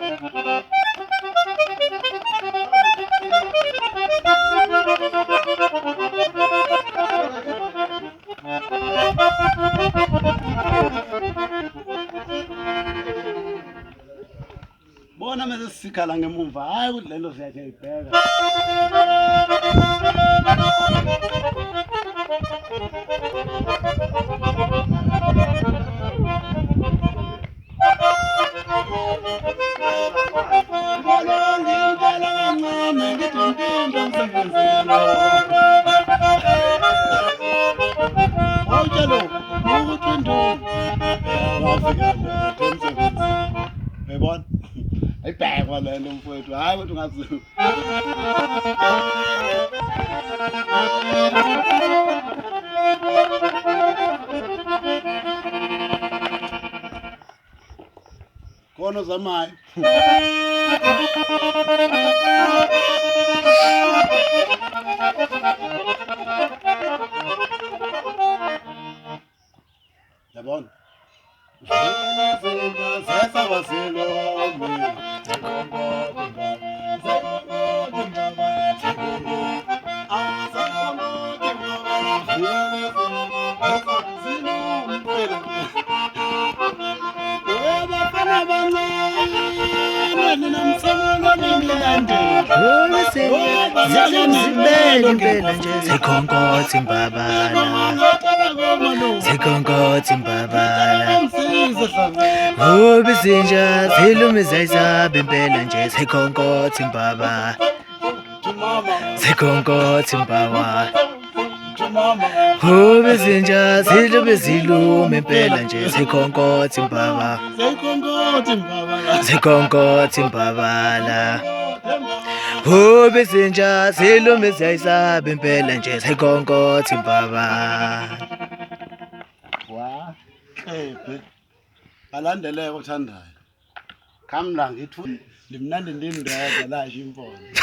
Bona mase sikhala ngemumva hayi ukuthi lento siyakhe ibheka Ebona ayibhekwa lento mfowethu hayi ukuthi ungazi khona zamayo yabona Zikhonkotha imbabala ngoba izinja zilumiza isaba impela nje zikhonkotha imbabala ngoba izinja zilume impela nje zikhonkotha imbabala ngoba izinja zilumiza isaba impela nje zikhonkotha imbabala. Alandeleke othandayo kamla ngithi limnandi ndindedwa la impondo